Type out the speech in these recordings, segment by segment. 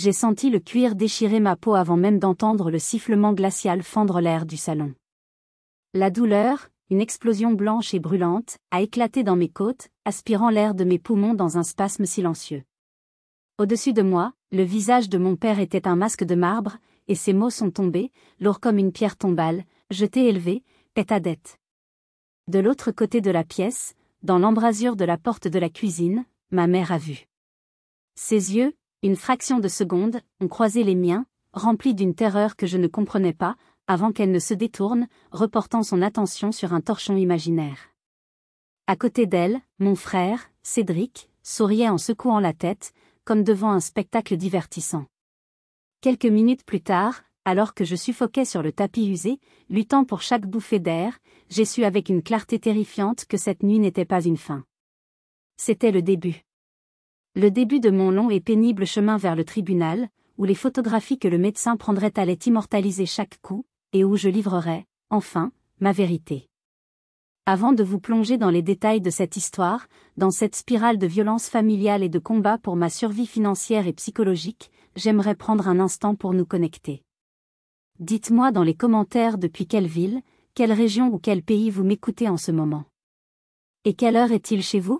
J'ai senti le cuir déchirer ma peau avant même d'entendre le sifflement glacial fendre l'air du salon. La douleur, une explosion blanche et brûlante, a éclaté dans mes côtes, aspirant l'air de mes poumons dans un spasme silencieux. Au-dessus de moi, le visage de mon père était un masque de marbre, et ses mots sont tombés, lourds comme une pierre tombale, je t'ai élevé, Pétadette. De l'autre côté de la pièce, dans l'embrasure de la porte de la cuisine, ma mère a vu. Ses yeux, une fraction de seconde, ont croisé les miens, remplis d'une terreur que je ne comprenais pas, avant qu'elle ne se détourne, reportant son attention sur un torchon imaginaire. À côté d'elle, mon frère, Cédric, souriait en secouant la tête, comme devant un spectacle divertissant. Quelques minutes plus tard, alors que je suffoquais sur le tapis usé, luttant pour chaque bouffée d'air, j'ai su avec une clarté terrifiante que cette nuit n'était pas une fin. C'était le début. Le début de mon long et pénible chemin vers le tribunal, où les photographies que le médecin prendrait allaient immortaliser chaque coup, et où je livrerais, enfin, ma vérité. Avant de vous plonger dans les détails de cette histoire, dans cette spirale de violence familiale et de combat pour ma survie financière et psychologique, j'aimerais prendre un instant pour nous connecter. Dites-moi dans les commentaires depuis quelle ville, quelle région ou quel pays vous m'écoutez en ce moment. Et quelle heure est-il chez vous?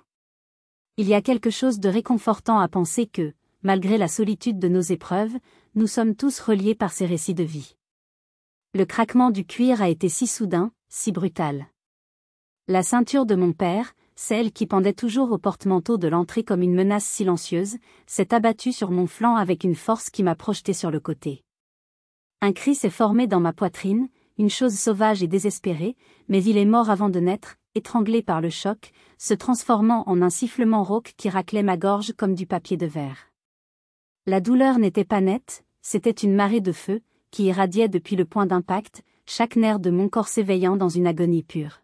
Il y a quelque chose de réconfortant à penser que, malgré la solitude de nos épreuves, nous sommes tous reliés par ces récits de vie. Le craquement du cuir a été si soudain, si brutal. La ceinture de mon père, celle qui pendait toujours au porte-manteau de l'entrée comme une menace silencieuse, s'est abattue sur mon flanc avec une force qui m'a projeté sur le côté. Un cri s'est formé dans ma poitrine, une chose sauvage et désespérée, mais il est mort avant de naître, étranglé par le choc, se transformant en un sifflement rauque qui raclait ma gorge comme du papier de verre. La douleur n'était pas nette, c'était une marée de feu, qui irradiait depuis le point d'impact, chaque nerf de mon corps s'éveillant dans une agonie pure.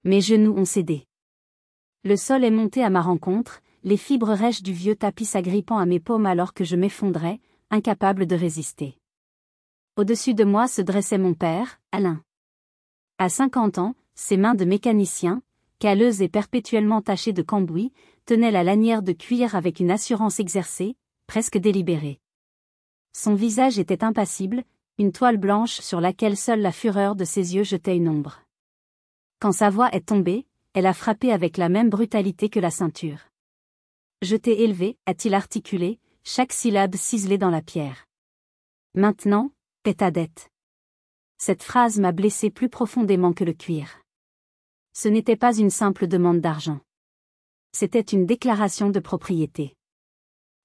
Mes genoux ont cédé. Le sol est monté à ma rencontre, les fibres rêches du vieux tapis s'agrippant à mes paumes alors que je m'effondrais, incapable de résister. Au-dessus de moi se dressait mon père, Alain. À 50 ans, ses mains de mécanicien, calleuses et perpétuellement tachées de cambouis, tenaient la lanière de cuir avec une assurance exercée, presque délibérée. Son visage était impassible, une toile blanche sur laquelle seule la fureur de ses yeux jetait une ombre. Quand sa voix est tombée, elle a frappé avec la même brutalité que la ceinture. « Je t'ai élevé », a-t-il articulé, chaque syllabe ciselée dans la pierre. Maintenant, Pétadette. Cette phrase m'a blessé plus profondément que le cuir. Ce n'était pas une simple demande d'argent. C'était une déclaration de propriété.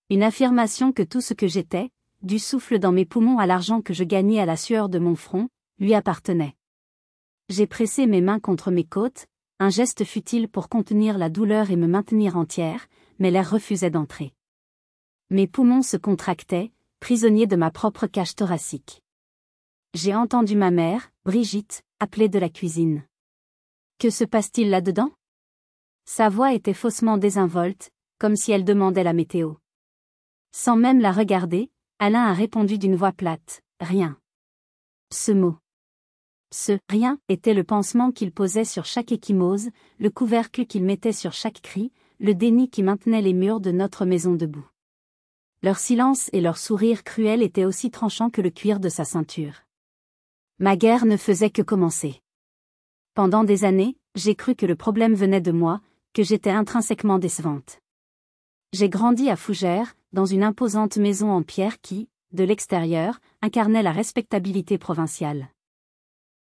Une affirmation que tout ce que j'étais, du souffle dans mes poumons à l'argent que je gagnais à la sueur de mon front, lui appartenait. J'ai pressé mes mains contre mes côtes, un geste futile pour contenir la douleur et me maintenir entière, mais l'air refusait d'entrer. Mes poumons se contractaient, prisonniers de ma propre cage thoracique. J'ai entendu ma mère, Brigitte, appeler de la cuisine. Que se passe-t-il là-dedans? Sa voix était faussement désinvolte, comme si elle demandait la météo. Sans même la regarder, Alain a répondu d'une voix plate, « Rien. » Ce mot. Ce « rien » était le pansement qu'il posait sur chaque ecchymose, le couvercle qu'il mettait sur chaque cri, le déni qui maintenait les murs de notre maison debout. Leur silence et leur sourire cruel étaient aussi tranchants que le cuir de sa ceinture. Ma guerre ne faisait que commencer. Pendant des années, j'ai cru que le problème venait de moi, que j'étais intrinsèquement décevante. J'ai grandi à Fougères, dans une imposante maison en pierre qui, de l'extérieur, incarnait la respectabilité provinciale.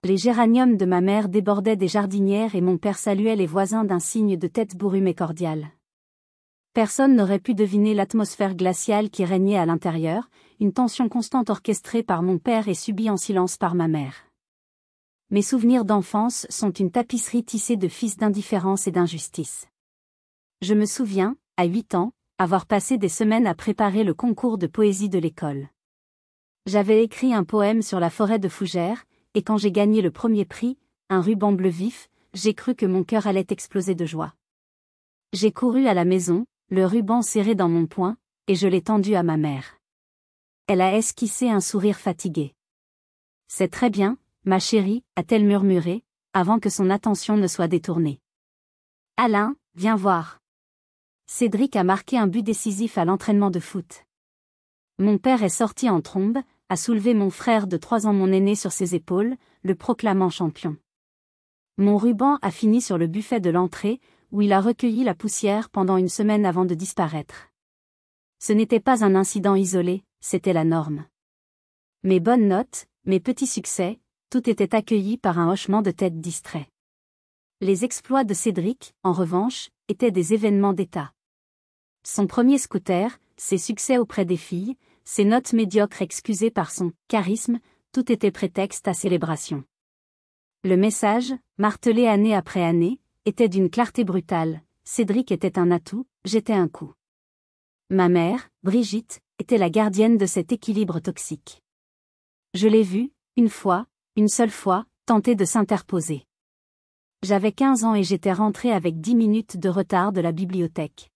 Les géraniums de ma mère débordaient des jardinières et mon père saluait les voisins d'un signe de tête bourrue mais cordial. Personne n'aurait pu deviner l'atmosphère glaciale qui régnait à l'intérieur, une tension constante orchestrée par mon père et subie en silence par ma mère. Mes souvenirs d'enfance sont une tapisserie tissée de fils d'indifférence et d'injustice. Je me souviens, à 8 ans, avoir passé des semaines à préparer le concours de poésie de l'école. J'avais écrit un poème sur la forêt de Fougères, et quand j'ai gagné le premier prix, un ruban bleu vif, j'ai cru que mon cœur allait exploser de joie. J'ai couru à la maison, le ruban serré dans mon poing, et je l'ai tendu à ma mère. Elle a esquissé un sourire fatigué. « C'est très bien, ma chérie », a-t-elle murmuré, avant que son attention ne soit détournée. « Alain, viens voir. » Cédric a marqué un but décisif à l'entraînement de foot. Mon père est sorti en trombe, a soulevé mon frère de 3 ans mon aîné sur ses épaules, le proclamant champion. Mon ruban a fini sur le buffet de l'entrée, où il a recueilli la poussière pendant une semaine avant de disparaître. Ce n'était pas un incident isolé, c'était la norme. Mes bonnes notes, mes petits succès, tout était accueilli par un hochement de tête distrait. Les exploits de Cédric, en revanche, étaient des événements d'État. Son premier scooter, ses succès auprès des filles, ses notes médiocres excusées par son charisme, tout était prétexte à célébration. Le message, martelé année après année, était d'une clarté brutale. Cédric était un atout, j'étais un coup. Ma mère, Brigitte, était la gardienne de cet équilibre toxique. Je l'ai vue, une seule fois, tenter de s'interposer. J'avais 15 ans et j'étais rentrée avec 10 minutes de retard de la bibliothèque.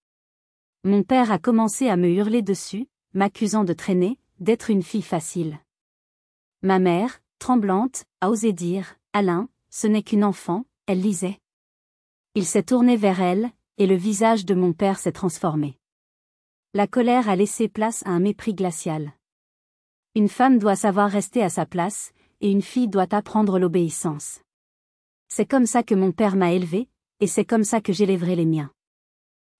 Mon père a commencé à me hurler dessus, m'accusant de traîner, d'être une fille facile. Ma mère, tremblante, a osé dire « Alain, ce n'est qu'une enfant, elle lisait ». Il s'est tourné vers elle, et le visage de mon père s'est transformé. La colère a laissé place à un mépris glacial. Une femme doit savoir rester à sa place, et une fille doit apprendre l'obéissance. C'est comme ça que mon père m'a élevée, et c'est comme ça que j'élèverai les miens.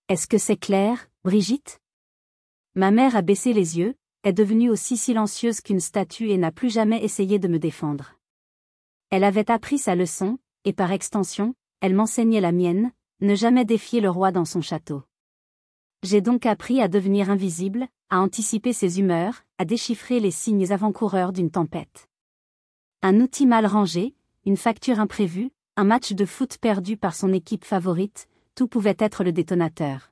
Est-ce que c'est clair, Brigitte? Ma mère a baissé les yeux, est devenue aussi silencieuse qu'une statue et n'a plus jamais essayé de me défendre. Elle avait appris sa leçon, et par extension, elle m'enseignait la mienne, ne jamais défier le roi dans son château. J'ai donc appris à devenir invisible, à anticiper ses humeurs, à déchiffrer les signes avant-coureurs d'une tempête. Un outil mal rangé, une facture imprévue, un match de foot perdu par son équipe favorite, tout pouvait être le détonateur.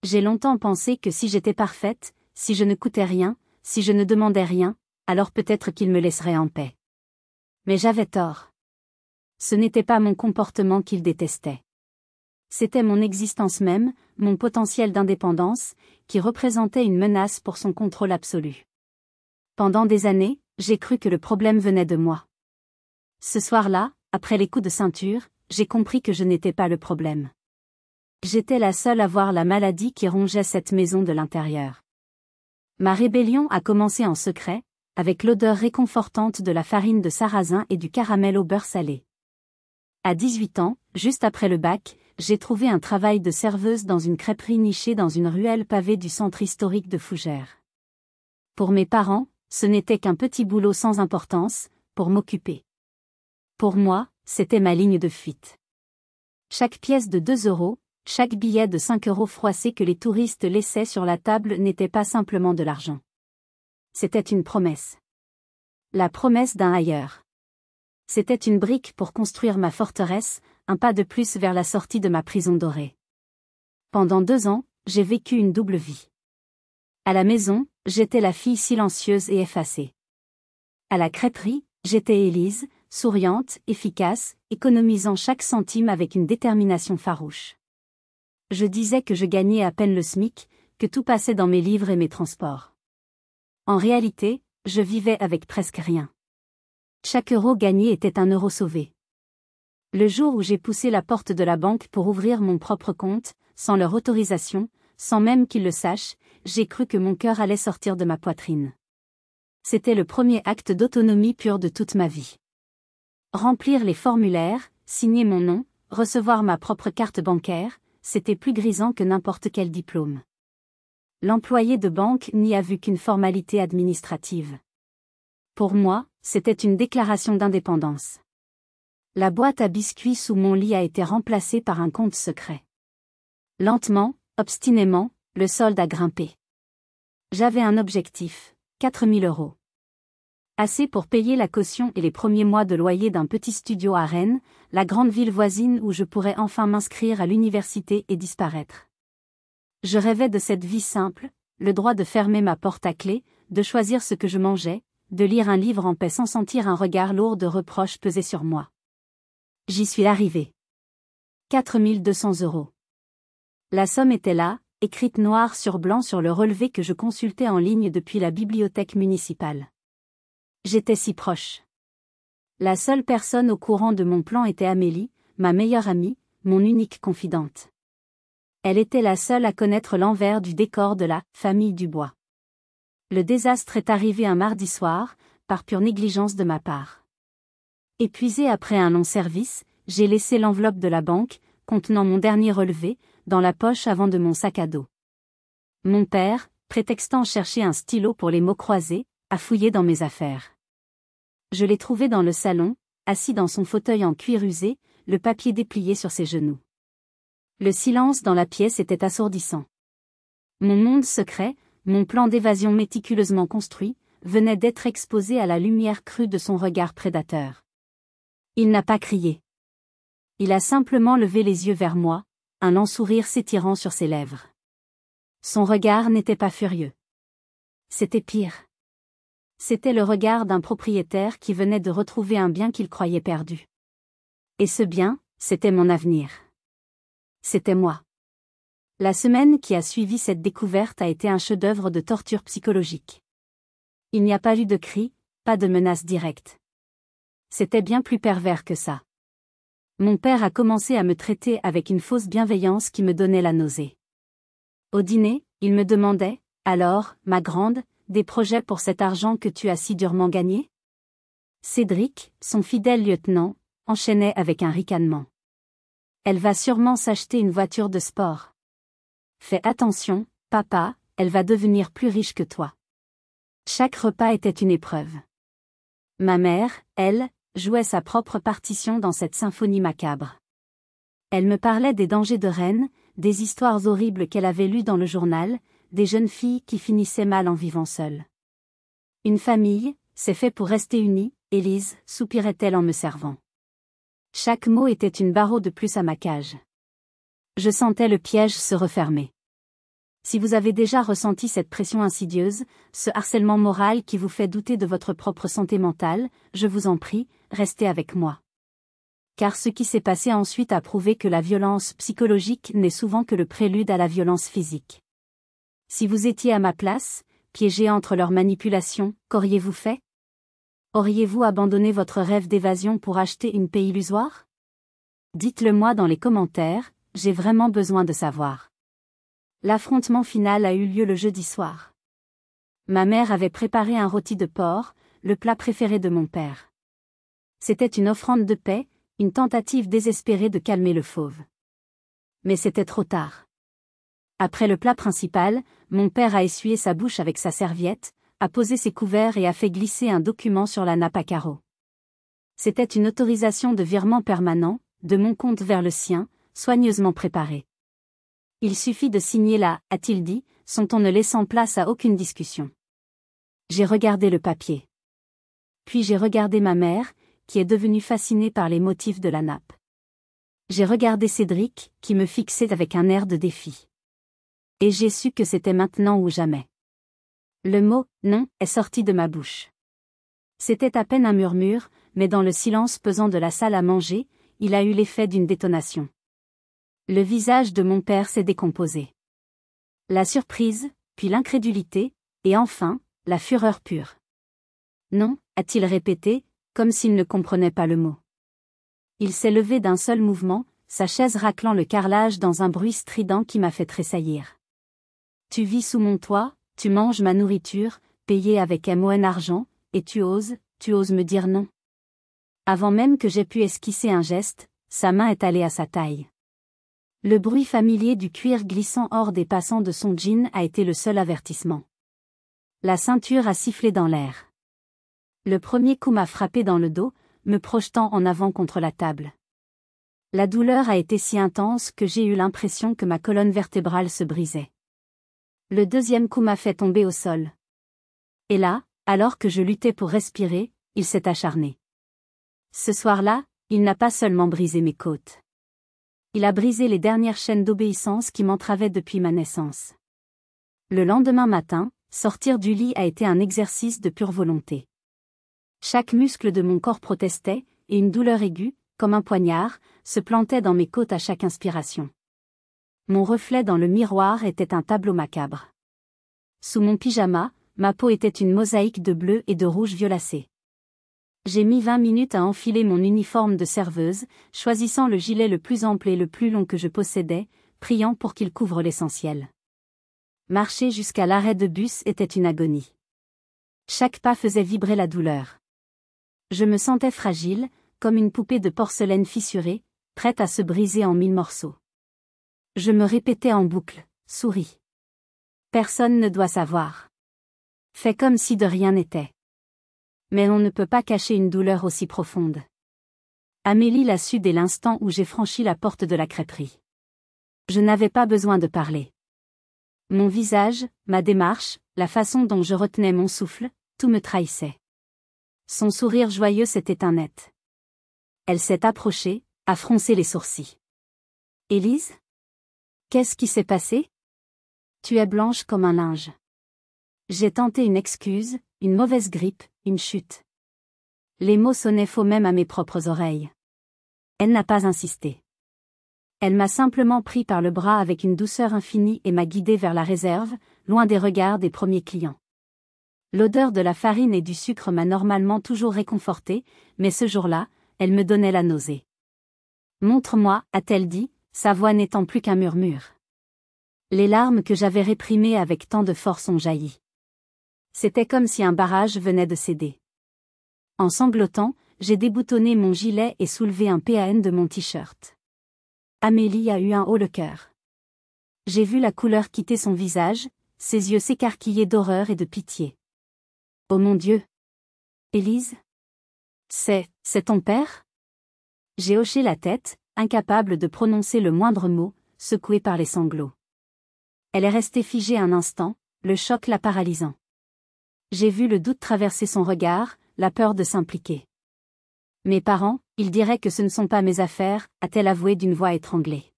J'ai longtemps pensé que si j'étais parfaite, si je ne coûtais rien, si je ne demandais rien, alors peut-être qu'il me laisserait en paix. Mais j'avais tort. Ce n'était pas mon comportement qu'il détestait. C'était mon existence même, mon potentiel d'indépendance, qui représentait une menace pour son contrôle absolu. Pendant des années, j'ai cru que le problème venait de moi. Ce soir-là, après les coups de ceinture, j'ai compris que je n'étais pas le problème. J'étais la seule à voir la maladie qui rongeait cette maison de l'intérieur. Ma rébellion a commencé en secret, avec l'odeur réconfortante de la farine de sarrasin et du caramel au beurre salé. À 18 ans, juste après le bac, j'ai trouvé un travail de serveuse dans une crêperie nichée dans une ruelle pavée du centre historique de Fougères. Pour mes parents, ce n'était qu'un petit boulot sans importance, pour m'occuper. Pour moi, c'était ma ligne de fuite. Chaque pièce de 2 €, chaque billet de 5 € froissé que les touristes laissaient sur la table n'était pas simplement de l'argent. C'était une promesse. La promesse d'un ailleurs. C'était une brique pour construire ma forteresse, un pas de plus vers la sortie de ma prison dorée. Pendant 2 ans, j'ai vécu une double vie. À la maison, j'étais la fille silencieuse et effacée. À la crêperie, j'étais Élise, souriante, efficace, économisant chaque centime avec une détermination farouche. Je disais que je gagnais à peine le SMIC, que tout passait dans mes livres et mes transports. En réalité, je vivais avec presque rien. Chaque euro gagné était un euro sauvé. Le jour où j'ai poussé la porte de la banque pour ouvrir mon propre compte, sans leur autorisation, sans même qu'ils le sachent, j'ai cru que mon cœur allait sortir de ma poitrine. C'était le premier acte d'autonomie pure de toute ma vie. Remplir les formulaires, signer mon nom, recevoir ma propre carte bancaire, c'était plus grisant que n'importe quel diplôme. L'employé de banque n'y a vu qu'une formalité administrative. Pour moi, c'était une déclaration d'indépendance. La boîte à biscuits sous mon lit a été remplacée par un compte secret. Lentement, obstinément, le solde a grimpé. J'avais un objectif, 4 000 €. Assez pour payer la caution et les premiers mois de loyer d'un petit studio à Rennes, la grande ville voisine où je pourrais enfin m'inscrire à l'université et disparaître. Je rêvais de cette vie simple, le droit de fermer ma porte à clé, de choisir ce que je mangeais, de lire un livre en paix sans sentir un regard lourd de reproches peser sur moi. J'y suis arrivée. 4 200 €. La somme était là, écrite noir sur blanc sur le relevé que je consultais en ligne depuis la bibliothèque municipale. J'étais si proche. La seule personne au courant de mon plan était Amélie, ma meilleure amie, mon unique confidente. Elle était la seule à connaître l'envers du décor de la famille Dubois. Le désastre est arrivé un mardi soir, par pure négligence de ma part. Épuisé après un long service, j'ai laissé l'enveloppe de la banque, contenant mon dernier relevé, dans la poche avant de mon sac à dos. Mon père, prétextant chercher un stylo pour les mots croisés, a fouillé dans mes affaires. Je l'ai trouvé dans le salon, assis dans son fauteuil en cuir usé, le papier déplié sur ses genoux. Le silence dans la pièce était assourdissant. Mon monde secret, mon plan d'évasion méticuleusement construit, venait d'être exposé à la lumière crue de son regard prédateur. Il n'a pas crié. Il a simplement levé les yeux vers moi, un lent sourire s'étirant sur ses lèvres. Son regard n'était pas furieux. C'était pire. C'était le regard d'un propriétaire qui venait de retrouver un bien qu'il croyait perdu. Et ce bien, c'était mon avenir. C'était moi. La semaine qui a suivi cette découverte a été un chef-d'œuvre de torture psychologique. Il n'y a pas eu de cris, pas de menaces directes. C'était bien plus pervers que ça. Mon père a commencé à me traiter avec une fausse bienveillance qui me donnait la nausée. Au dîner, il me demandait, alors, ma grande, des projets pour cet argent que tu as si durement gagné ? Cédric, son fidèle lieutenant, enchaînait avec un ricanement. Elle va sûrement s'acheter une voiture de sport. Fais attention, papa, elle va devenir plus riche que toi. Chaque repas était une épreuve. Ma mère, elle, jouait sa propre partition dans cette symphonie macabre. Elle me parlait des dangers de Rennes, des histoires horribles qu'elle avait lues dans le journal, des jeunes filles qui finissaient mal en vivant seules. Une famille, c'est fait pour rester unie, Élise, soupirait-elle en me servant. Chaque mot était une barreau de plus à ma cage. Je sentais le piège se refermer. Si vous avez déjà ressenti cette pression insidieuse, ce harcèlement moral qui vous fait douter de votre propre santé mentale, je vous en prie, restez avec moi. Car ce qui s'est passé ensuite a prouvé que la violence psychologique n'est souvent que le prélude à la violence physique. Si vous étiez à ma place, piégé entre leurs manipulations, qu'auriez-vous fait ? Auriez-vous abandonné votre rêve d'évasion pour acheter une paix illusoire ? Dites-le moi dans les commentaires, j'ai vraiment besoin de savoir. L'affrontement final a eu lieu le jeudi soir. Ma mère avait préparé un rôti de porc, le plat préféré de mon père. C'était une offrande de paix, une tentative désespérée de calmer le fauve. Mais c'était trop tard. Après le plat principal, mon père a essuyé sa bouche avec sa serviette, a posé ses couverts et a fait glisser un document sur la nappe à carreaux. C'était une autorisation de virement permanent, de mon compte vers le sien, soigneusement préparée. Il suffit de signer là, a-t-il dit, son ton ne laissant place à aucune discussion. J'ai regardé le papier. Puis j'ai regardé ma mère, qui est devenue fascinée par les motifs de la nappe. J'ai regardé Cédric, qui me fixait avec un air de défi. Et j'ai su que c'était maintenant ou jamais. Le mot « non » est sorti de ma bouche. C'était à peine un murmure, mais dans le silence pesant de la salle à manger, il a eu l'effet d'une détonation. Le visage de mon père s'est décomposé. La surprise, puis l'incrédulité, et enfin, la fureur pure. Non, a-t-il répété, comme s'il ne comprenait pas le mot. Il s'est levé d'un seul mouvement, sa chaise raclant le carrelage dans un bruit strident qui m'a fait tressaillir. Tu vis sous mon toit, tu manges ma nourriture, payée avec MON argent, et tu oses me dire non. Avant même que j'aie pu esquisser un geste, sa main est allée à sa taille. Le bruit familier du cuir glissant hors des passants de son jean a été le seul avertissement. La ceinture a sifflé dans l'air. Le premier coup m'a frappé dans le dos, me projetant en avant contre la table. La douleur a été si intense que j'ai eu l'impression que ma colonne vertébrale se brisait. Le deuxième coup m'a fait tomber au sol. Et là, alors que je luttais pour respirer, il s'est acharné. Ce soir-là, il n'a pas seulement brisé mes côtes. Il a brisé les dernières chaînes d'obéissance qui m'entravaient depuis ma naissance. Le lendemain matin, sortir du lit a été un exercice de pure volonté. Chaque muscle de mon corps protestait, et une douleur aiguë, comme un poignard, se plantait dans mes côtes à chaque inspiration. Mon reflet dans le miroir était un tableau macabre. Sous mon pyjama, ma peau était une mosaïque de bleu et de rouge violacé. J'ai mis 20 minutes à enfiler mon uniforme de serveuse, choisissant le gilet le plus ample et le plus long que je possédais, priant pour qu'il couvre l'essentiel. Marcher jusqu'à l'arrêt de bus était une agonie. Chaque pas faisait vibrer la douleur. Je me sentais fragile, comme une poupée de porcelaine fissurée, prête à se briser en 1000 morceaux. Je me répétais en boucle, souris. Personne ne doit savoir. Fais comme si de rien n'était. Mais on ne peut pas cacher une douleur aussi profonde. Amélie l'a su dès l'instant où j'ai franchi la porte de la crêperie. Je n'avais pas besoin de parler. Mon visage, ma démarche, la façon dont je retenais mon souffle, tout me trahissait. Son sourire joyeux s'est éteint net. Elle s'est approchée, a froncé les sourcils. Élise? Qu'est-ce qui s'est passé? Tu es blanche comme un linge. J'ai tenté une excuse, une mauvaise grippe, une chute. Les mots sonnaient faux même à mes propres oreilles. Elle n'a pas insisté. Elle m'a simplement pris par le bras avec une douceur infinie et m'a guidé vers la réserve, loin des regards des premiers clients. L'odeur de la farine et du sucre m'a normalement toujours réconfortée, mais ce jour-là, elle me donnait la nausée. Montre-moi, a-t-elle dit, sa voix n'étant plus qu'un murmure. Les larmes que j'avais réprimées avec tant de force ont jailli. C'était comme si un barrage venait de céder. En sanglotant, j'ai déboutonné mon gilet et soulevé un PAN de mon t-shirt. Amélie a eu un haut le cœur. J'ai vu la couleur quitter son visage, ses yeux s'écarquillaient d'horreur et de pitié. Oh mon Dieu! Élise? C'est ton père? J'ai hoché la tête, incapable de prononcer le moindre mot, secouée par les sanglots. Elle est restée figée un instant, le choc la paralysant. J'ai vu le doute traverser son regard, la peur de s'impliquer. Mes parents, ils diraient que ce ne sont pas mes affaires, a-t-elle avoué d'une voix étranglée.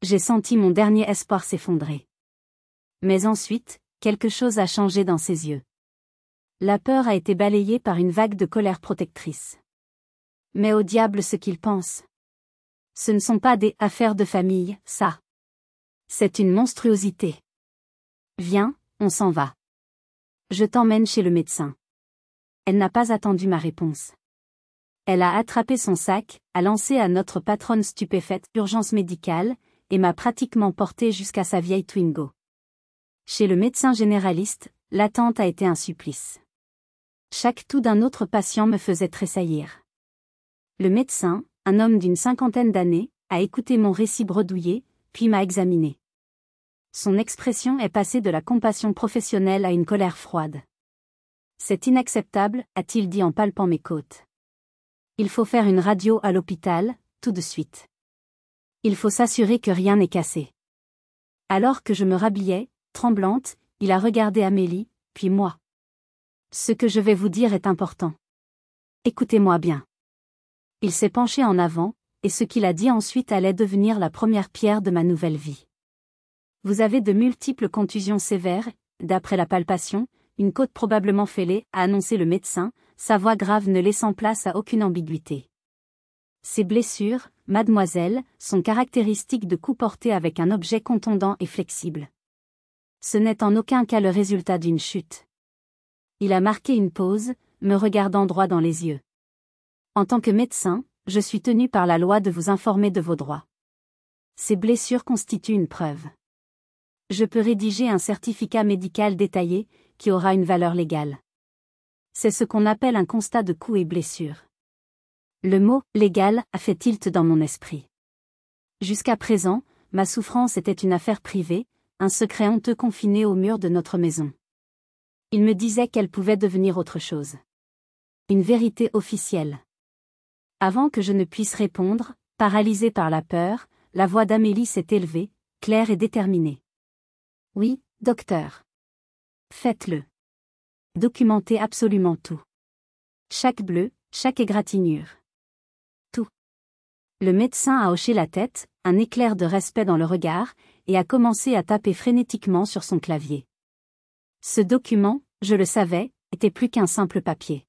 J'ai senti mon dernier espoir s'effondrer. Mais ensuite, quelque chose a changé dans ses yeux. La peur a été balayée par une vague de colère protectrice. Mais au diable ce qu'ils pensent. Ce ne sont pas des affaires de famille, ça. C'est une monstruosité. Viens, on s'en va. Je t'emmène chez le médecin. Elle n'a pas attendu ma réponse. Elle a attrapé son sac, a lancé à notre patronne stupéfaite urgence médicale, et m'a pratiquement porté jusqu'à sa vieille Twingo. Chez le médecin généraliste, l'attente a été un supplice. Chaque toux d'un autre patient me faisait tressaillir. Le médecin, un homme d'une 50aine d'années, a écouté mon récit bredouillé, puis m'a examiné. Son expression est passée de la compassion professionnelle à une colère froide. C'est inacceptable, a-t-il dit en palpant mes côtes. Il faut faire une radio à l'hôpital, tout de suite. Il faut s'assurer que rien n'est cassé. Alors que je me rhabillais, tremblante, il a regardé Amélie, puis moi. Ce que je vais vous dire est important. Écoutez-moi bien. Il s'est penché en avant, et ce qu'il a dit ensuite allait devenir la première pierre de ma nouvelle vie. Vous avez de multiples contusions sévères, d'après la palpation, une côte probablement fêlée, a annoncé le médecin, sa voix grave ne laissant place à aucune ambiguïté. Ces blessures, mademoiselle, sont caractéristiques de coups portés avec un objet contondant et flexible. Ce n'est en aucun cas le résultat d'une chute. Il a marqué une pause, me regardant droit dans les yeux. En tant que médecin, je suis tenu par la loi de vous informer de vos droits. Ces blessures constituent une preuve. Je peux rédiger un certificat médical détaillé, qui aura une valeur légale. C'est ce qu'on appelle un constat de coups et blessures. Le mot « légal » a fait tilt dans mon esprit. Jusqu'à présent, ma souffrance était une affaire privée, un secret honteux confiné au mur de notre maison. Il me disait qu'elle pouvait devenir autre chose. Une vérité officielle. Avant que je ne puisse répondre, paralysée par la peur, la voix d'Amélie s'est élevée, claire et déterminée. Oui, docteur. Faites-le. Documentez absolument tout. Chaque bleu, chaque égratignure. Tout. Le médecin a hoché la tête, un éclair de respect dans le regard, et a commencé à taper frénétiquement sur son clavier. Ce document, je le savais, était plus qu'un simple papier.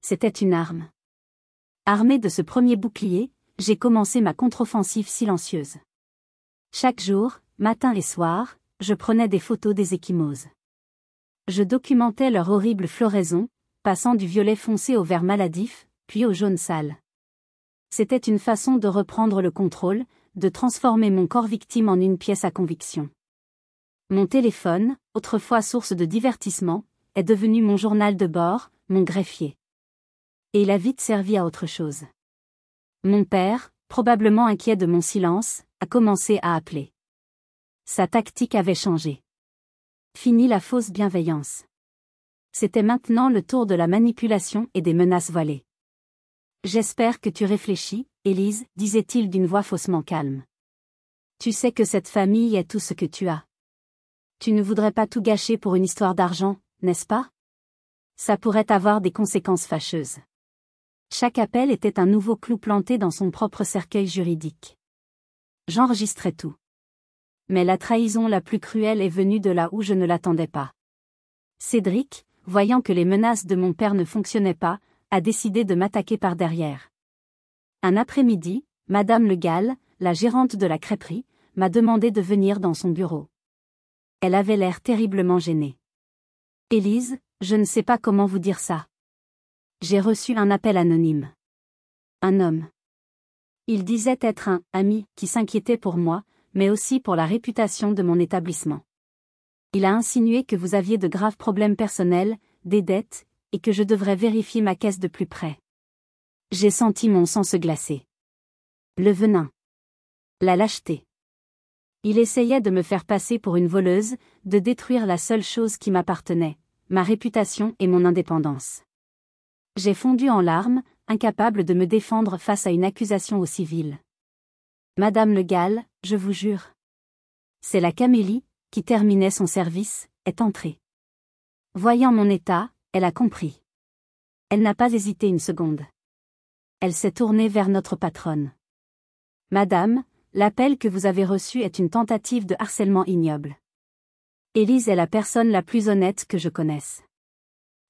C'était une arme. Armée de ce premier bouclier, j'ai commencé ma contre-offensive silencieuse. Chaque jour, matin et soir, je prenais des photos des ecchymoses. Je documentais leur horrible floraison, passant du violet foncé au vert maladif, puis au jaune sale. C'était une façon de reprendre le contrôle, de transformer mon corps victime en une pièce à conviction. Mon téléphone, autrefois source de divertissement, est devenu mon journal de bord, mon greffier. Et il a vite servi à autre chose. Mon père, probablement inquiet de mon silence, a commencé à appeler. Sa tactique avait changé. Fini la fausse bienveillance. C'était maintenant le tour de la manipulation et des menaces voilées. J'espère que tu réfléchis, Élise, disait-il d'une voix faussement calme. Tu sais que cette famille est tout ce que tu as. Tu ne voudrais pas tout gâcher pour une histoire d'argent, n'est-ce pas? Ça pourrait avoir des conséquences fâcheuses. Chaque appel était un nouveau clou planté dans son propre cercueil juridique. J'enregistrais tout. Mais la trahison la plus cruelle est venue de là où je ne l'attendais pas. Cédric, voyant que les menaces de mon père ne fonctionnaient pas, a décidé de m'attaquer par derrière. Un après-midi, Madame Le Gall, la gérante de la crêperie, m'a demandé de venir dans son bureau. Elle avait l'air terriblement gênée. « Élise, je ne sais pas comment vous dire ça. J'ai reçu un appel anonyme. Un homme. Il disait être un ami qui s'inquiétait pour moi, mais aussi pour la réputation de mon établissement. Il a insinué que vous aviez de graves problèmes personnels, des dettes, et que je devrais vérifier ma caisse de plus près. » J'ai senti mon sang se glacer. Le venin. La lâcheté. Il essayait de me faire passer pour une voleuse, de détruire la seule chose qui m'appartenait, ma réputation et mon indépendance. J'ai fondu en larmes, incapable de me défendre face à une accusation aussi vile. Madame Le Gall, je vous jure. C'est la camélie, qui terminait son service, est entrée. Voyant mon état, elle a compris. Elle n'a pas hésité une seconde. Elle s'est tournée vers notre patronne. Madame, l'appel que vous avez reçu est une tentative de harcèlement ignoble. Élise est la personne la plus honnête que je connaisse.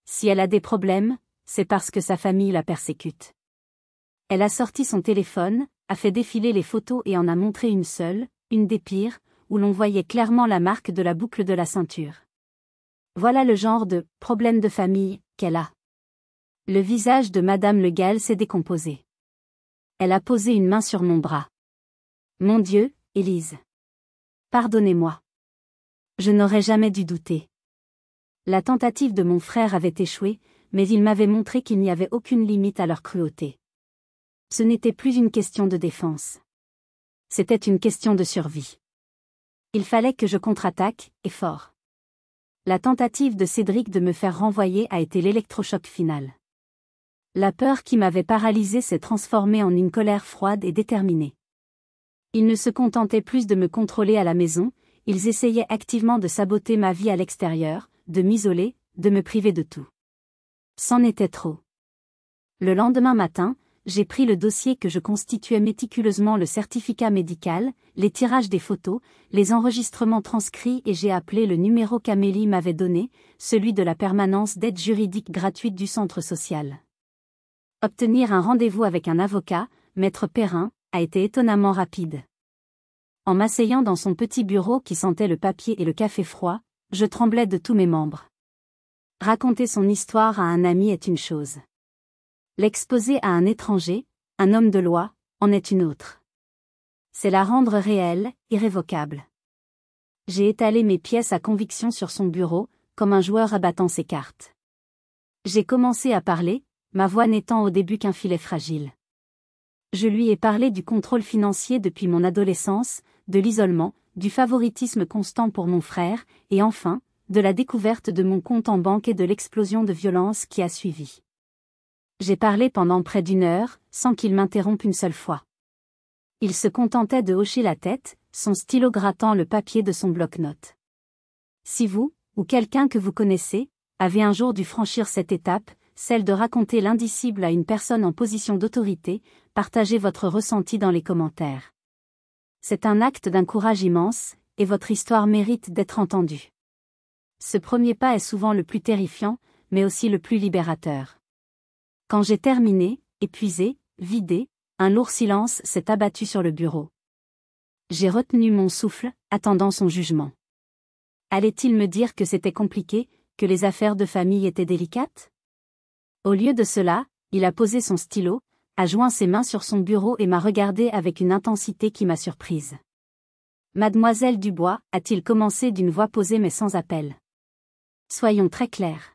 Si elle a des problèmes, c'est parce que sa famille la persécute. Elle a sorti son téléphone, a fait défiler les photos et en a montré une seule, une des pires, où l'on voyait clairement la marque de la boucle de la ceinture. Voilà le genre de « problème de famille » qu'elle a. Le visage de Madame Le Gall s'est décomposé. Elle a posé une main sur mon bras. Mon Dieu, Élise. Pardonnez-moi. Je n'aurais jamais dû douter. La tentative de mon frère avait échoué, mais il m'avait montré qu'il n'y avait aucune limite à leur cruauté. Ce n'était plus une question de défense. C'était une question de survie. Il fallait que je contre-attaque, et fort. La tentative de Cédric de me faire renvoyer a été l'électrochoc final. La peur qui m'avait paralysée s'est transformée en une colère froide et déterminée. Ils ne se contentaient plus de me contrôler à la maison, ils essayaient activement de saboter ma vie à l'extérieur, de m'isoler, de me priver de tout. C'en était trop. Le lendemain matin, j'ai pris le dossier que je constituais méticuleusement, le certificat médical, les tirages des photos, les enregistrements transcrits et j'ai appelé le numéro qu'Amélie m'avait donné, celui de la permanence d'aide juridique gratuite du centre social. Obtenir un rendez-vous avec un avocat, Maître Perrin, a été étonnamment rapide. En m'asseyant dans son petit bureau qui sentait le papier et le café froid, je tremblais de tous mes membres. Raconter son histoire à un ami est une chose. L'exposer à un étranger, un homme de loi, en est une autre. C'est la rendre réelle, irrévocable. J'ai étalé mes pièces à conviction sur son bureau, comme un joueur abattant ses cartes. J'ai commencé à parler, ma voix n'étant au début qu'un filet fragile. Je lui ai parlé du contrôle financier depuis mon adolescence, de l'isolement, du favoritisme constant pour mon frère, et enfin, de la découverte de mon compte en banque et de l'explosion de violence qui a suivi. J'ai parlé pendant près d'1 heure, sans qu'il m'interrompe une seule fois. Il se contentait de hocher la tête, son stylo grattant le papier de son bloc-notes. Si vous, ou quelqu'un que vous connaissez, avez un jour dû franchir cette étape, celle de raconter l'indicible à une personne en position d'autorité, partagez votre ressenti dans les commentaires. C'est un acte d'un courage immense, et votre histoire mérite d'être entendue. Ce premier pas est souvent le plus terrifiant, mais aussi le plus libérateur. Quand j'ai terminé, épuisé, vidé, un lourd silence s'est abattu sur le bureau. J'ai retenu mon souffle, attendant son jugement. Allait-il me dire que c'était compliqué, que les affaires de famille étaient délicates? Au lieu de cela, il a posé son stylo, a joint ses mains sur son bureau et m'a regardé avec une intensité qui m'a surprise. Mademoiselle Dubois, a-t-il commencé d'une voix posée mais sans appel. Soyons très clairs.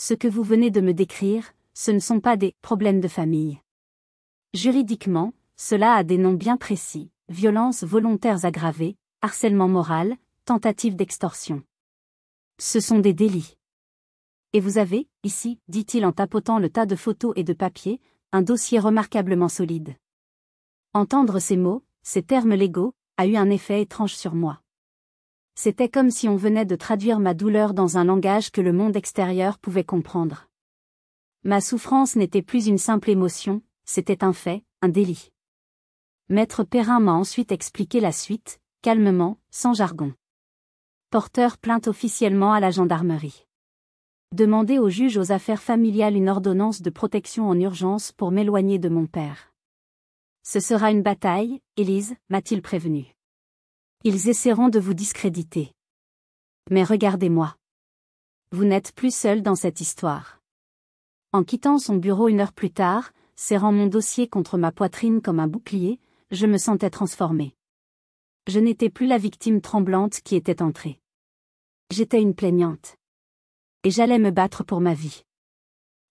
Ce que vous venez de me décrire, ce ne sont pas des problèmes de famille. Juridiquement, cela a des noms bien précis: violences volontaires aggravées, harcèlement moral, tentative d'extorsion. Ce sont des délits. Et vous avez, ici, dit-il en tapotant le tas de photos et de papiers, un dossier remarquablement solide. Entendre ces mots, ces termes légaux, a eu un effet étrange sur moi. C'était comme si on venait de traduire ma douleur dans un langage que le monde extérieur pouvait comprendre. Ma souffrance n'était plus une simple émotion, c'était un fait, un délit. Maître Perrin m'a ensuite expliqué la suite, calmement, sans jargon. Porteur plainte officiellement à la gendarmerie. Demandez au juge aux affaires familiales une ordonnance de protection en urgence pour m'éloigner de mon père. Ce sera une bataille, Élise, m'a-t-il prévenu. Ils essaieront de vous discréditer. Mais regardez-moi. Vous n'êtes plus seul dans cette histoire. En quittant son bureau 1 heure plus tard, serrant mon dossier contre ma poitrine comme un bouclier, je me sentais transformée. Je n'étais plus la victime tremblante qui était entrée. J'étais une plaignante. Et j'allais me battre pour ma vie.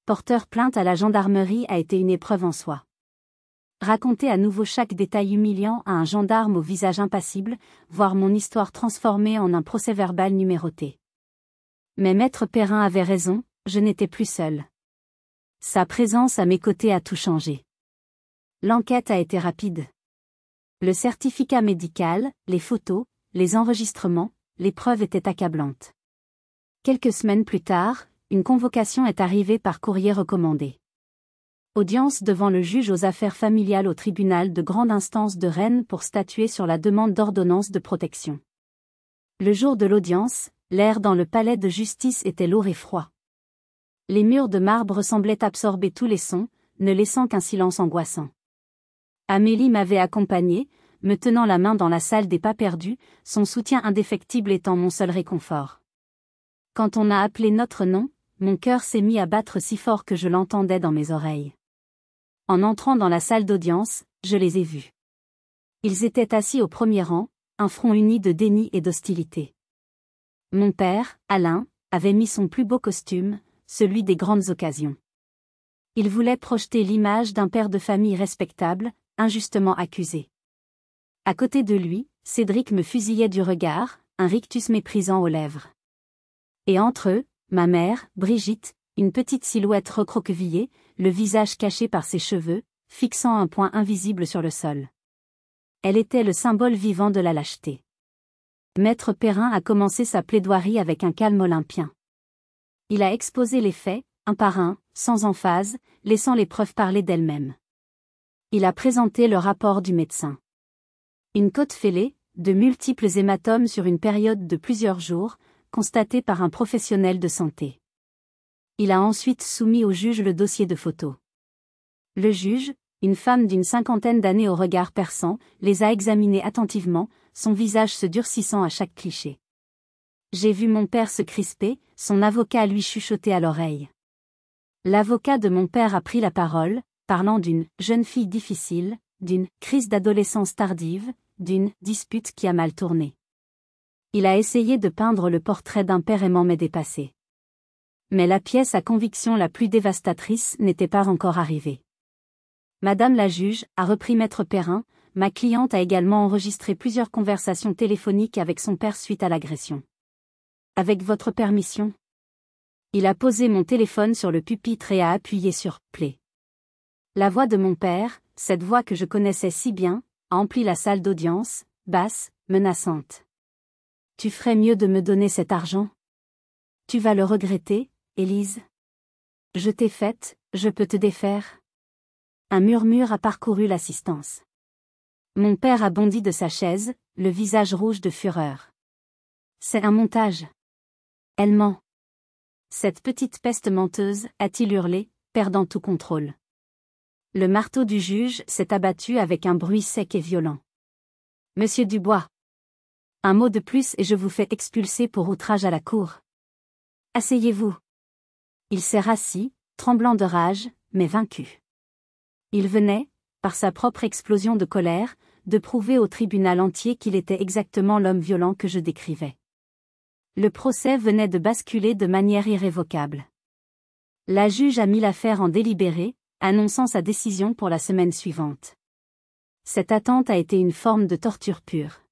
Porteur plainte à la gendarmerie a été une épreuve en soi. Raconter à nouveau chaque détail humiliant à un gendarme au visage impassible, voir mon histoire transformée en un procès-verbal numéroté. Mais Maître Perrin avait raison, je n'étais plus seule. Sa présence à mes côtés a tout changé. L'enquête a été rapide. Le certificat médical, les photos, les enregistrements, les preuves étaient accablantes. Quelques semaines plus tard, une convocation est arrivée par courrier recommandé. Audience devant le juge aux affaires familiales au tribunal de grande instance de Rennes pour statuer sur la demande d'ordonnance de protection. Le jour de l'audience, l'air dans le palais de justice était lourd et froid. Les murs de marbre semblaient absorber tous les sons, ne laissant qu'un silence angoissant. Amélie m'avait accompagnée, me tenant la main dans la salle des pas perdus, son soutien indéfectible étant mon seul réconfort. Quand on a appelé notre nom, mon cœur s'est mis à battre si fort que je l'entendais dans mes oreilles. En entrant dans la salle d'audience, je les ai vus. Ils étaient assis au premier rang, un front uni de déni et d'hostilité. Mon père, Alain, avait mis son plus beau costume, celui des grandes occasions. Il voulait projeter l'image d'un père de famille respectable, injustement accusé. À côté de lui, Cédric me fusillait du regard, un rictus méprisant aux lèvres. Et entre eux, ma mère, Brigitte, une petite silhouette recroquevillée, le visage caché par ses cheveux, fixant un point invisible sur le sol. Elle était le symbole vivant de la lâcheté. Maître Perrin a commencé sa plaidoirie avec un calme olympien. Il a exposé les faits, un par un, sans emphase, laissant les preuves parler d'elles-mêmes. Il a présenté le rapport du médecin. Une côte fêlée, de multiples hématomes sur une période de plusieurs jours, constatés par un professionnel de santé. Il a ensuite soumis au juge le dossier de photos. Le juge, une femme d'une 50aine d'années au regard perçant, les a examinés attentivement, son visage se durcissant à chaque cliché. J'ai vu mon père se crisper, son avocat lui chuchoter à l'oreille. L'avocat de mon père a pris la parole, parlant d'une jeune fille difficile, d'une crise d'adolescence tardive, d'une dispute qui a mal tourné. Il a essayé de peindre le portrait d'un père aimant mais dépassé. Mais la pièce à conviction la plus dévastatrice n'était pas encore arrivée. Madame la juge, a repris Maître Perrin, ma cliente a également enregistré plusieurs conversations téléphoniques avec son père suite à l'agression. Avec votre permission. Il a posé mon téléphone sur le pupitre et a appuyé sur « Play ». La voix de mon père, cette voix que je connaissais si bien, a empli la salle d'audience, basse, menaçante. « Tu ferais mieux de me donner cet argent. Tu vas le regretter, Élise. Je t'ai faite, je peux te défaire. » Un murmure a parcouru l'assistance. Mon père a bondi de sa chaise, le visage rouge de fureur. « C'est un montage. Elle ment. Cette petite peste menteuse, a-t-il hurlé, perdant tout contrôle. Le marteau du juge s'est abattu avec un bruit sec et violent. Monsieur Dubois. Un mot de plus et je vous fais expulser pour outrage à la cour. Asseyez-vous. Il s'est rassis, tremblant de rage, mais vaincu. Il venait, par sa propre explosion de colère, de prouver au tribunal entier qu'il était exactement l'homme violent que je décrivais. Le procès venait de basculer de manière irrévocable. La juge a mis l'affaire en délibéré, annonçant sa décision pour la semaine suivante. Cette attente a été une forme de torture pure.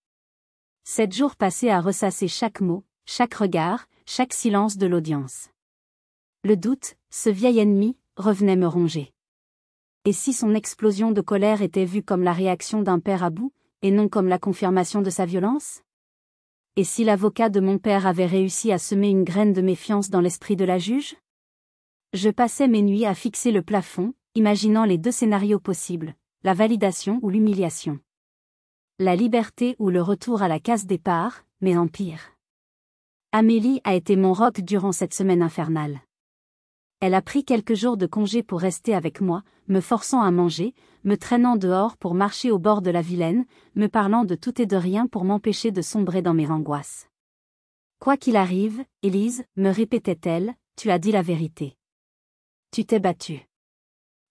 7 jours passés à ressasser chaque mot, chaque regard, chaque silence de l'audience. Le doute, ce vieil ennemi, revenait me ronger. Et si son explosion de colère était vue comme la réaction d'un père à bout, et non comme la confirmation de sa violence? Et si l'avocat de mon père avait réussi à semer une graine de méfiance dans l'esprit de la juge? Je passais mes nuits à fixer le plafond, imaginant les 2 scénarios possibles, la validation ou l'humiliation. La liberté ou le retour à la case départ, mais en pire. Amélie a été mon roc durant cette semaine infernale. Elle a pris quelques jours de congé pour rester avec moi, me forçant à manger, me traînant dehors pour marcher au bord de la Vilaine, me parlant de tout et de rien pour m'empêcher de sombrer dans mes angoisses. Quoi qu'il arrive, Élise, me répétait-elle, tu as dit la vérité. Tu t'es battue.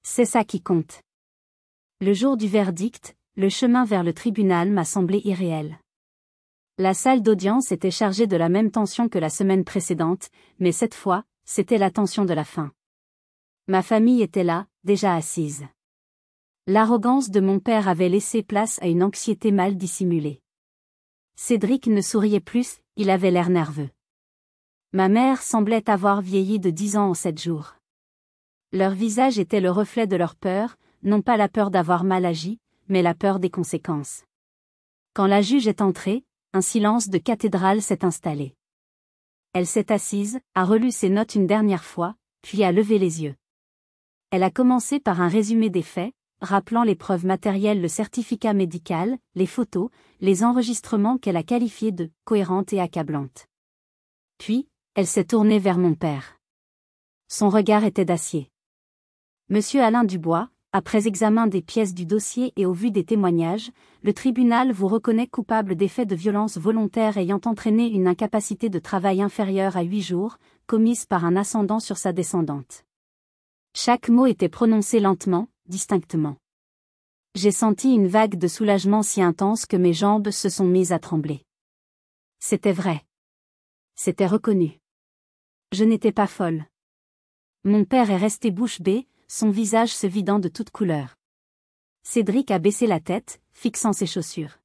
C'est ça qui compte. Le jour du verdict, le chemin vers le tribunal m'a semblé irréel. La salle d'audience était chargée de la même tension que la semaine précédente, mais cette fois, c'était la tension de la fin. Ma famille était là, déjà assise. L'arrogance de mon père avait laissé place à une anxiété mal dissimulée. Cédric ne souriait plus, il avait l'air nerveux. Ma mère semblait avoir vieilli de 10 ans en 7 jours. Leur visage était le reflet de leur peur, non pas la peur d'avoir mal agi, mais la peur des conséquences. Quand la juge est entrée, un silence de cathédrale s'est installé. Elle s'est assise, a relu ses notes une dernière fois, puis a levé les yeux. Elle a commencé par un résumé des faits, rappelant les preuves matérielles, le certificat médical, les photos, les enregistrements qu'elle a qualifiés de « cohérentes et accablantes ». Puis, elle s'est tournée vers mon père. Son regard était d'acier. « Monsieur Alain Dubois, après examen des pièces du dossier et au vu des témoignages, le tribunal vous reconnaît coupable des faits de violence volontaire ayant entraîné une incapacité de travail inférieure à 8 jours, commise par un ascendant sur sa descendante. » Chaque mot était prononcé lentement, distinctement. J'ai senti une vague de soulagement si intense que mes jambes se sont mises à trembler. C'était vrai. C'était reconnu. Je n'étais pas folle. Mon père est resté bouche bée, son visage se vidant de toute couleur. Cédric a baissé la tête, fixant ses chaussures.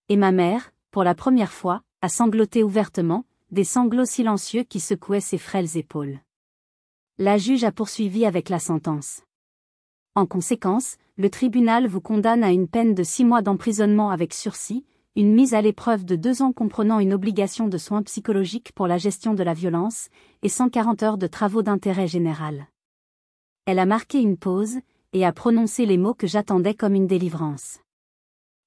Et ma mère, pour la première fois, a sangloté ouvertement, des sanglots silencieux qui secouaient ses frêles épaules. La juge a poursuivi avec la sentence. En conséquence, le tribunal vous condamne à une peine de 6 mois d'emprisonnement avec sursis, une mise à l'épreuve de 2 ans comprenant une obligation de soins psychologiques pour la gestion de la violence, et 140 heures de travaux d'intérêt général. Elle a marqué une pause, et a prononcé les mots que j'attendais comme une délivrance.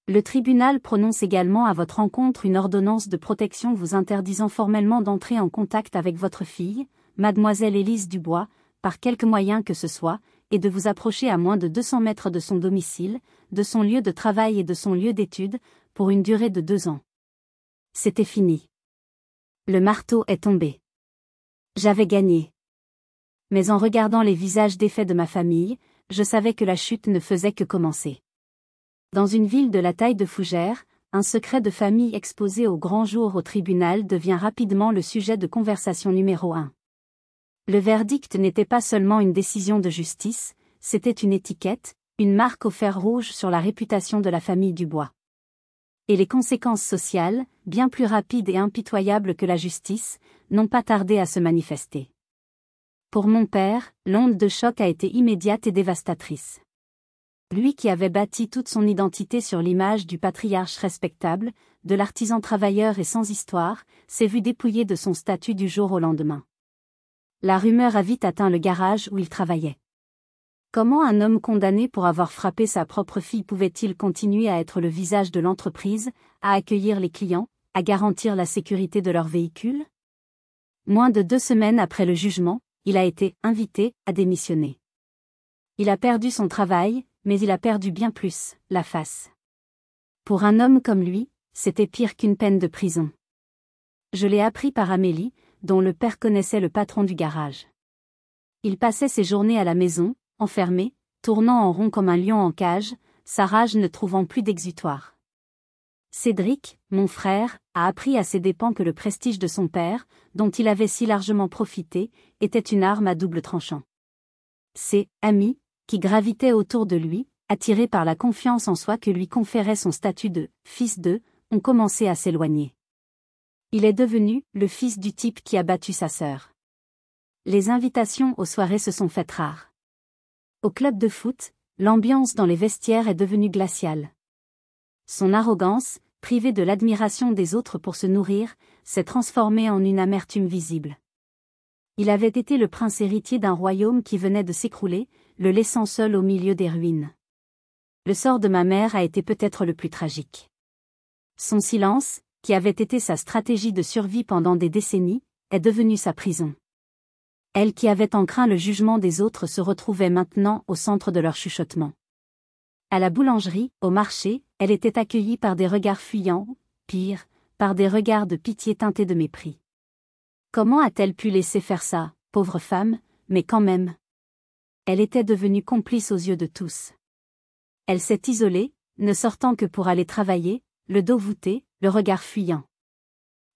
Le tribunal prononce également à votre encontre une ordonnance de protection vous interdisant formellement d'entrer en contact avec votre fille, mademoiselle Élise Dubois, par quelque moyen que ce soit, et de vous approcher à moins de 200 mètres de son domicile, de son lieu de travail et de son lieu d'études, pour une durée de 2 ans. C'était fini. Le marteau est tombé. J'avais gagné. Mais en regardant les visages défaits de ma famille, je savais que la chute ne faisait que commencer. Dans une ville de la taille de Fougères, un secret de famille exposé au grand jour au tribunal devient rapidement le sujet de conversation numéro 1. Le verdict n'était pas seulement une décision de justice, c'était une étiquette, une marque au fer rouge sur la réputation de la famille Dubois. Et les conséquences sociales, bien plus rapides et impitoyables que la justice, n'ont pas tardé à se manifester. Pour mon père, l'onde de choc a été immédiate et dévastatrice. Lui qui avait bâti toute son identité sur l'image du patriarche respectable, de l'artisan travailleur et sans histoire, s'est vu dépouillé de son statut du jour au lendemain. La rumeur a vite atteint le garage où il travaillait. Comment un homme condamné pour avoir frappé sa propre fille pouvait-il continuer à être le visage de l'entreprise, à accueillir les clients, à garantir la sécurité de leur véhicule? Moins de 2 semaines après le jugement, il a été invité à démissionner. Il a perdu son travail, mais il a perdu bien plus, la face. Pour un homme comme lui, c'était pire qu'une peine de prison. Je l'ai appris par Amélie, dont le père connaissait le patron du garage. Il passait ses journées à la maison, enfermé, tournant en rond comme un lion en cage, sa rage ne trouvant plus d'exutoire. Cédric, mon frère, a appris à ses dépens que le prestige de son père, dont il avait si largement profité, était une arme à double tranchant. Ses amis, qui gravitaient autour de lui, attirés par la confiance en soi que lui conférait son statut de « fils d'eux », ont commencé à s'éloigner. Il est devenu le fils du type qui a battu sa sœur. Les invitations aux soirées se sont faites rares. Au club de foot, l'ambiance dans les vestiaires est devenue glaciale. Son arrogance, privée de l'admiration des autres pour se nourrir, s'est transformée en une amertume visible. Il avait été le prince héritier d'un royaume qui venait de s'écrouler, le laissant seul au milieu des ruines. Le sort de ma mère a été peut-être le plus tragique. Son silence, qui avait été sa stratégie de survie pendant des décennies, est devenu sa prison. Elle qui avait tant craint le jugement des autres se retrouvait maintenant au centre de leur chuchotement. À la boulangerie, au marché, elle était accueillie par des regards fuyants, pire, par des regards de pitié teintés de mépris. Comment a-t-elle pu laisser faire ça, pauvre femme, mais quand même. Elle était devenue complice aux yeux de tous. Elle s'est isolée, ne sortant que pour aller travailler, le dos voûté, le regard fuyant.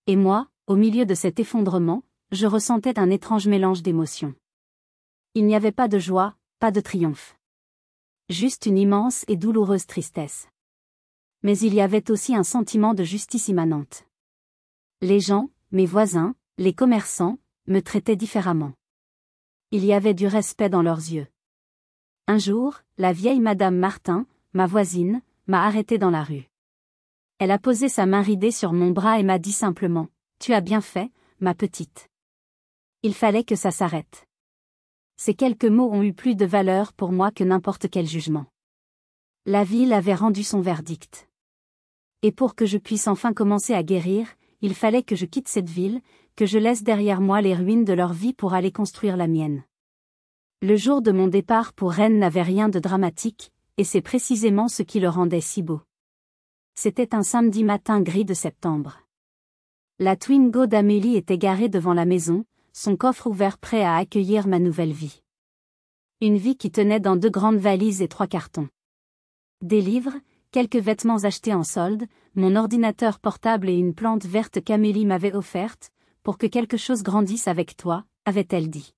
Et moi, au milieu de cet effondrement, je ressentais un étrange mélange d'émotions. Il n'y avait pas de joie, pas de triomphe. Juste une immense et douloureuse tristesse. Mais il y avait aussi un sentiment de justice immanente. Les gens, mes voisins, les commerçants, me traitaient différemment. Il y avait du respect dans leurs yeux. Un jour, la vieille Madame Martin, ma voisine, m'a arrêtée dans la rue. Elle a posé sa main ridée sur mon bras et m'a dit simplement « Tu as bien fait, ma petite. » Il fallait que ça s'arrête. Ces quelques mots ont eu plus de valeur pour moi que n'importe quel jugement. La ville avait rendu son verdict. Et pour que je puisse enfin commencer à guérir, il fallait que je quitte cette ville, que je laisse derrière moi les ruines de leur vie pour aller construire la mienne. Le jour de mon départ pour Rennes n'avait rien de dramatique, et c'est précisément ce qui le rendait si beau. C'était un samedi matin gris de septembre. La Twingo d'Amélie était garée devant la maison, son coffre ouvert prêt à accueillir ma nouvelle vie. Une vie qui tenait dans 2 grandes valises et 3 cartons. Des livres, quelques vêtements achetés en solde, mon ordinateur portable et une plante verte qu'Amélie m'avait offerte, pour que quelque chose grandisse avec toi, avait-elle dit.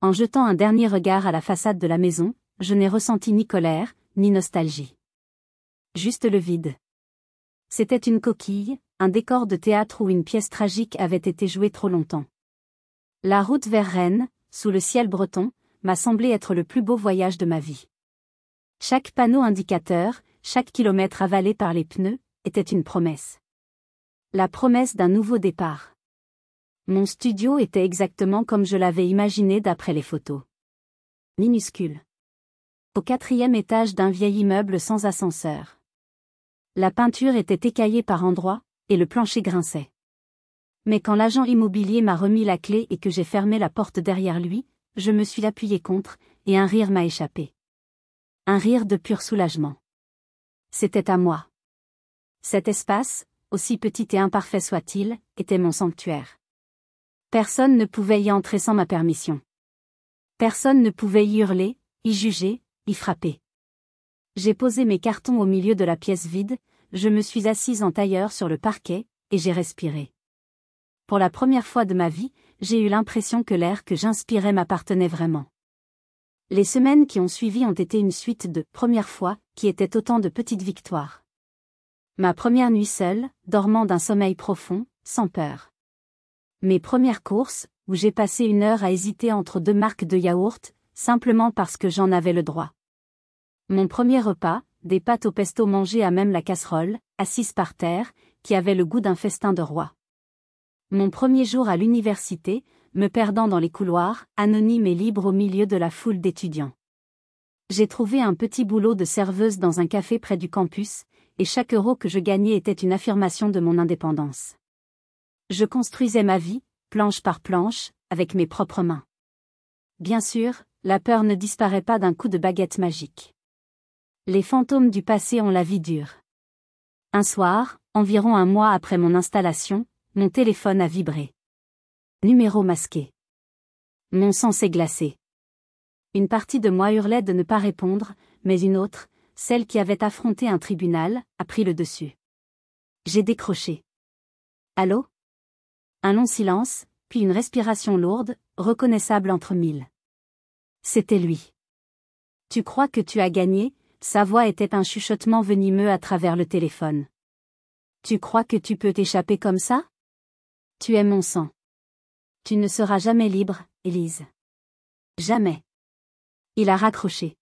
En jetant un dernier regard à la façade de la maison, je n'ai ressenti ni colère, ni nostalgie. Juste le vide. C'était une coquille, un décor de théâtre où une pièce tragique avait été jouée trop longtemps. La route vers Rennes, sous le ciel breton, m'a semblé être le plus beau voyage de ma vie. Chaque panneau indicateur, chaque kilomètre avalé par les pneus, était une promesse. La promesse d'un nouveau départ. Mon studio était exactement comme je l'avais imaginé d'après les photos. Minuscule. Au 4e étage d'un vieil immeuble sans ascenseur. La peinture était écaillée par endroits, et le plancher grinçait. Mais quand l'agent immobilier m'a remis la clé et que j'ai fermé la porte derrière lui, je me suis appuyé contre, et un rire m'a échappé. Un rire de pur soulagement. C'était à moi. Cet espace, aussi petit et imparfait soit-il, était mon sanctuaire. Personne ne pouvait y entrer sans ma permission. Personne ne pouvait y hurler, y juger, y frapper. J'ai posé mes cartons au milieu de la pièce vide, je me suis assise en tailleur sur le parquet, et j'ai respiré. Pour la première fois de ma vie, j'ai eu l'impression que l'air que j'inspirais m'appartenait vraiment. Les semaines qui ont suivi ont été une suite de « premières fois » qui étaient autant de petites victoires. Ma première nuit seule, dormant d'un sommeil profond, sans peur. Mes premières courses, où j'ai passé 1 heure à hésiter entre 2 marques de yaourt, simplement parce que j'en avais le droit. Mon premier repas, des pâtes au pesto mangées à même la casserole, assise par terre, qui avait le goût d'un festin de roi. Mon premier jour à l'université, me perdant dans les couloirs, anonyme et libre au milieu de la foule d'étudiants. J'ai trouvé un petit boulot de serveuse dans un café près du campus, et chaque euro que je gagnais était une affirmation de mon indépendance. Je construisais ma vie, planche par planche, avec mes propres mains. Bien sûr, la peur ne disparaît pas d'un coup de baguette magique. Les fantômes du passé ont la vie dure. Un soir, environ 1 mois après mon installation, mon téléphone a vibré. Numéro masqué. Mon sang s'est glacé. Une partie de moi hurlait de ne pas répondre, mais une autre, celle qui avait affronté un tribunal, a pris le dessus. J'ai décroché. Allô? Un long silence, puis une respiration lourde, reconnaissable entre mille. C'était lui. Tu crois que tu as gagné? Sa voix était un chuchotement venimeux à travers le téléphone. Tu crois que tu peux t'échapper comme ça? Tu es mon sang. Tu ne seras jamais libre, Élise. Jamais. Il a raccroché.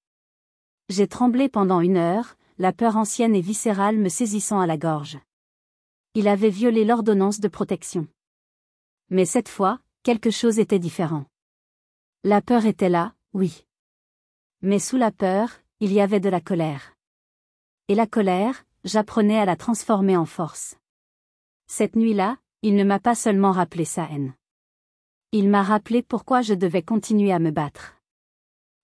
J'ai tremblé pendant 1 heure, la peur ancienne et viscérale me saisissant à la gorge. Il avait violé l'ordonnance de protection. Mais cette fois, quelque chose était différent. La peur était là, oui. Mais sous la peur, il y avait de la colère. Et la colère, j'apprenais à la transformer en force. Cette nuit-là, il ne m'a pas seulement rappelé sa haine. Il m'a rappelé pourquoi je devais continuer à me battre.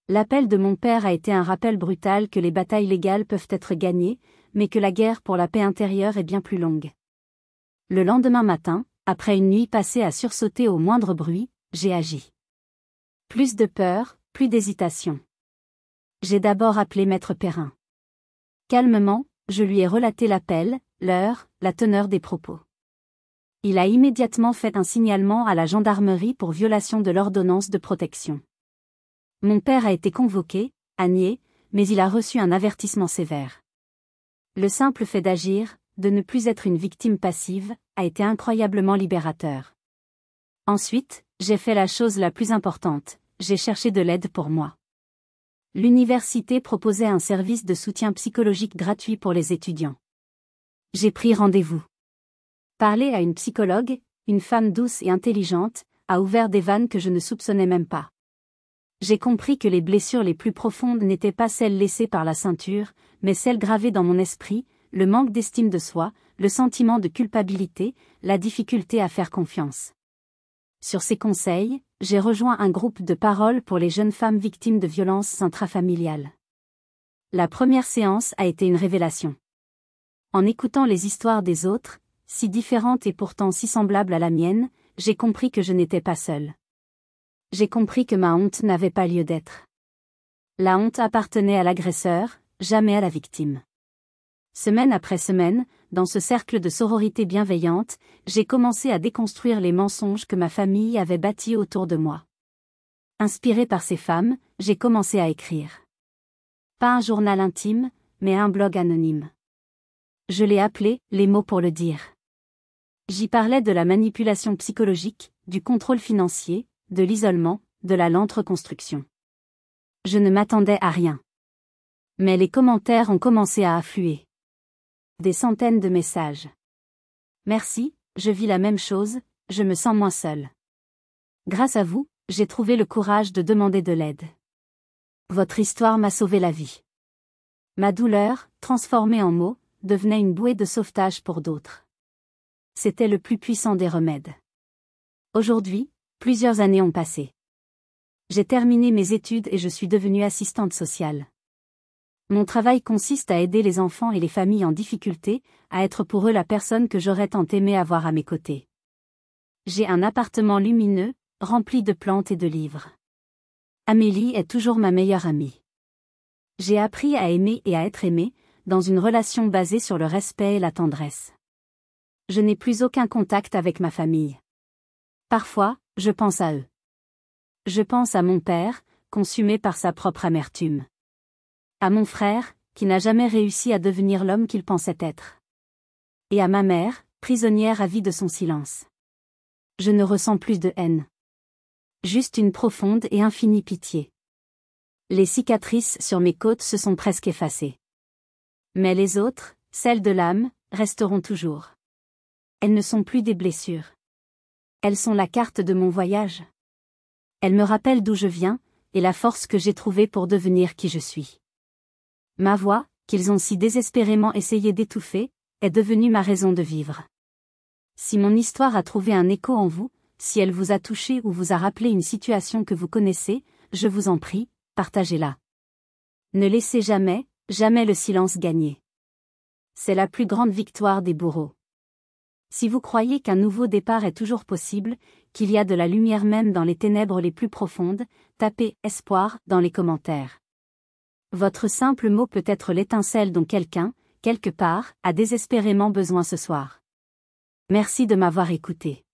L'appel de mon père a été un rappel brutal que les batailles légales peuvent être gagnées, mais que la guerre pour la paix intérieure est bien plus longue. Le lendemain matin, après une nuit passée à sursauter au moindre bruit, j'ai agi. Plus de peur, plus d'hésitation. J'ai d'abord appelé Maître Perrin. Calmement, je lui ai relaté l'appel, l'heure, la teneur des propos. Il a immédiatement fait un signalement à la gendarmerie pour violation de l'ordonnance de protection. Mon père a été convoqué, a nié, mais il a reçu un avertissement sévère. Le simple fait d'agir, de ne plus être une victime passive, a été incroyablement libérateur. Ensuite, j'ai fait la chose la plus importante, j'ai cherché de l'aide pour moi. L'université proposait un service de soutien psychologique gratuit pour les étudiants. J'ai pris rendez-vous. Parler à une psychologue, une femme douce et intelligente, a ouvert des vannes que je ne soupçonnais même pas. J'ai compris que les blessures les plus profondes n'étaient pas celles laissées par la ceinture, mais celles gravées dans mon esprit, le manque d'estime de soi, le sentiment de culpabilité, la difficulté à faire confiance. Sur ces conseils, j'ai rejoint un groupe de parole pour les jeunes femmes victimes de violences intrafamiliales. La première séance a été une révélation. En écoutant les histoires des autres, si différentes et pourtant si semblables à la mienne, j'ai compris que je n'étais pas seule. J'ai compris que ma honte n'avait pas lieu d'être. La honte appartenait à l'agresseur, jamais à la victime. Semaine après semaine, dans ce cercle de sororité bienveillante, j'ai commencé à déconstruire les mensonges que ma famille avait bâtis autour de moi. Inspirée par ces femmes, j'ai commencé à écrire. Pas un journal intime, mais un blog anonyme. Je l'ai appelé « Les mots pour le dire ». J'y parlais de la manipulation psychologique, du contrôle financier, de l'isolement, de la lente reconstruction. Je ne m'attendais à rien. Mais les commentaires ont commencé à affluer. Des centaines de messages. Merci, je vis la même chose, je me sens moins seule. Grâce à vous, j'ai trouvé le courage de demander de l'aide. Votre histoire m'a sauvé la vie. Ma douleur, transformée en mots, devenait une bouée de sauvetage pour d'autres. C'était le plus puissant des remèdes. Aujourd'hui, plusieurs années ont passé. J'ai terminé mes études et je suis devenue assistante sociale. Mon travail consiste à aider les enfants et les familles en difficulté, à être pour eux la personne que j'aurais tant aimé avoir à mes côtés. J'ai un appartement lumineux, rempli de plantes et de livres. Amélie est toujours ma meilleure amie. J'ai appris à aimer et à être aimée, dans une relation basée sur le respect et la tendresse. Je n'ai plus aucun contact avec ma famille. Parfois, je pense à eux. Je pense à mon père, consumé par sa propre amertume. À mon frère, qui n'a jamais réussi à devenir l'homme qu'il pensait être. Et à ma mère, prisonnière à vie de son silence. Je ne ressens plus de haine. Juste une profonde et infinie pitié. Les cicatrices sur mes côtes se sont presque effacées. Mais les autres, celles de l'âme, resteront toujours. Elles ne sont plus des blessures. Elles sont la carte de mon voyage. Elles me rappellent d'où je viens, et la force que j'ai trouvée pour devenir qui je suis. Ma voix, qu'ils ont si désespérément essayé d'étouffer, est devenue ma raison de vivre. Si mon histoire a trouvé un écho en vous, si elle vous a touché ou vous a rappelé une situation que vous connaissez, je vous en prie, partagez-la. Ne laissez jamais, jamais le silence gagner. C'est la plus grande victoire des bourreaux. Si vous croyez qu'un nouveau départ est toujours possible, qu'il y a de la lumière même dans les ténèbres les plus profondes, tapez « espoir » dans les commentaires. Votre simple mot peut être l'étincelle dont quelqu'un, quelque part, a désespérément besoin ce soir. Merci de m'avoir écouté.